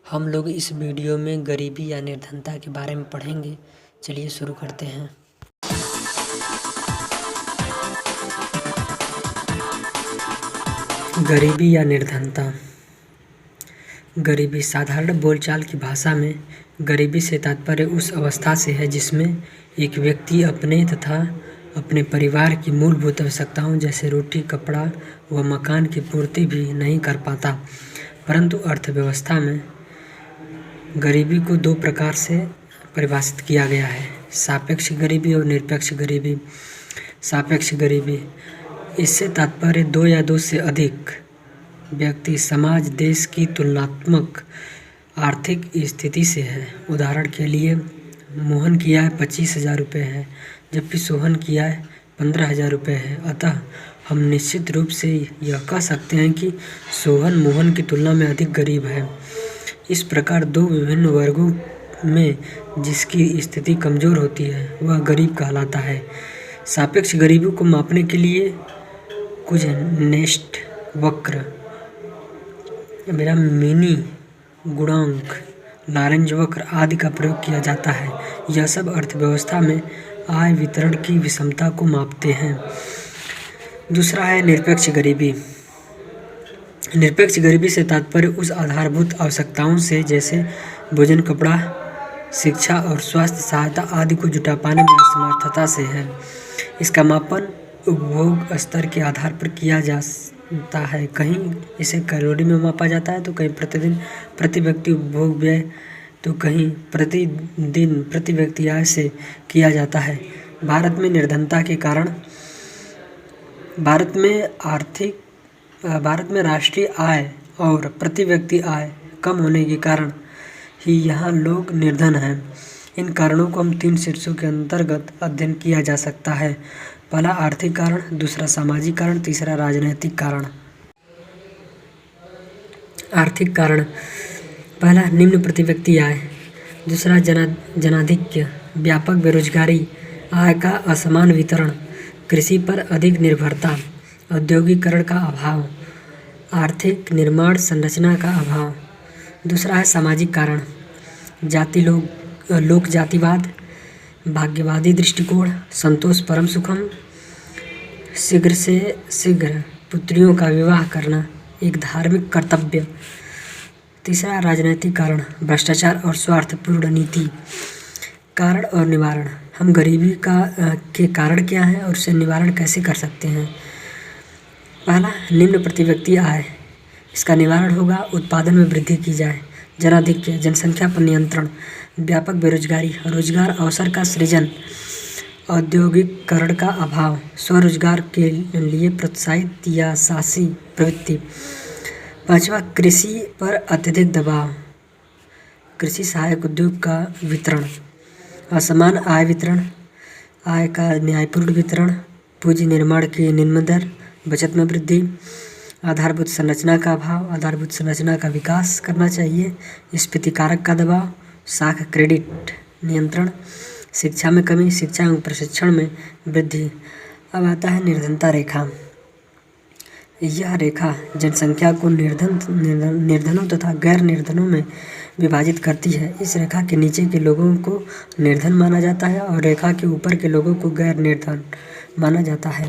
हम लोग इस वीडियो में गरीबी या निर्धनता के बारे में पढ़ेंगे। चलिए शुरू करते हैं। गरीबी या निर्धनता। गरीबी साधारण बोलचाल की भाषा में गरीबी से तात्पर्य उस अवस्था से है जिसमें एक व्यक्ति अपने तथा अपने परिवार की मूलभूत आवश्यकताओं जैसे रोटी, कपड़ा व मकान की पूर्ति भी नहीं कर पाता। परंतु अर्थव्यवस्था में गरीबी को दो प्रकार से परिभाषित किया गया है: सापेक्ष गरीबी और निरपेक्ष गरीबी। सापेक्ष गरीबी, इससे तात्पर्य दो या दो से अधिक व्यक्ति, समाज, देश की तुलनात्मक आर्थिक स्थिति से है। उदाहरण के लिए, मोहन की आय 25,000 रुपये है जबकि सोहन की आय 15,000 रुपये है। अतः हम निश्चित रूप से यह कह सकते हैं कि सोहन मोहन की तुलना में अधिक गरीब है। इस प्रकार दो विभिन्न वर्गों में जिसकी स्थिति कमजोर होती है वह गरीब कहलाता है। सापेक्ष गरीबी को मापने के लिए कुछ नेस्ट वक्र, मिनी गुणांक, लॉरेंज वक्र आदि का प्रयोग किया जाता है। यह सब अर्थव्यवस्था में आय वितरण की विषमता को मापते हैं। दूसरा है निरपेक्ष गरीबी। निरपेक्ष गरीबी से तात्पर्य उस आधारभूत आवश्यकताओं से जैसे भोजन, कपड़ा, शिक्षा और स्वास्थ्य सहायता आदि को जुटा पाने में असमर्थता से है। इसका मापन उपभोग स्तर के आधार पर किया जाता है। कहीं इसे कैलोरी में मापा जाता है तो कहीं प्रतिदिन प्रति व्यक्ति उपभोग व्यय तो कहीं प्रतिदिन प्रति व्यक्ति आय से किया जाता है। भारत में निर्धनता के कारण भारत में राष्ट्रीय आय और प्रति व्यक्ति आय कम होने के कारण ही यहाँ लोग निर्धन हैं। इन कारणों को हम 3 शीर्षों के अंतर्गत अध्ययन किया जा सकता है। पहला आर्थिक कारण, दूसरा सामाजिक कारण, तीसरा राजनैतिक कारण। आर्थिक कारण: पहला निम्न प्रति व्यक्ति आय, दूसरा जनाधिक्य, व्यापक बेरोजगारी, आय का असमान वितरण, कृषि पर अधिक निर्भरता, औद्योगिकरण का अभाव, आर्थिक निर्माण संरचना का अभाव। दूसरा है सामाजिक कारण: लोक जातिवाद, भाग्यवादी दृष्टिकोण, संतोष परम सुखम, शीघ्र से शीघ्र पुत्रियों का विवाह करना एक धार्मिक कर्तव्य। तीसरा राजनैतिक कारण: भ्रष्टाचार और स्वार्थपूर्ण नीति। कारण और निवारण: हम गरीबी के कारण क्या हैं और उससे निवारण कैसे कर सकते हैं। पहला, निम्न प्रति व्यक्ति आय। इसका निवारण होगा उत्पादन में वृद्धि की जाए। जनाधिक्य, जनसंख्या पर नियंत्रण, व्यापक बेरोजगारी, रोजगार अवसर का सृजन, औद्योगिकरण का अभाव, स्वरोजगार के लिए प्रोत्साहित या साहसी प्रवृत्ति। पांचवा, कृषि पर अत्यधिक दबाव, कृषि सहायक उद्योग का वितरण, असमान आय वितरण, आय का न्यायपूर्ण वितरण, पूंजी निर्माण की निम्न दर, बचत में वृद्धि, आधारभूत संरचना का अभाव, आधारभूत संरचना का विकास करना चाहिए, स्फीति कारक का दबाव, साख क्रेडिट नियंत्रण, शिक्षा में कमी, शिक्षा एवं प्रशिक्षण में वृद्धि। अब आता है निर्धनता रेखा। यह रेखा जनसंख्या को निर्धनों तथा गैर निर्धनों में विभाजित करती है। इस रेखा के नीचे के लोगों को निर्धन माना जाता है और रेखा के ऊपर के लोगों को गैर निर्धन माना जाता है।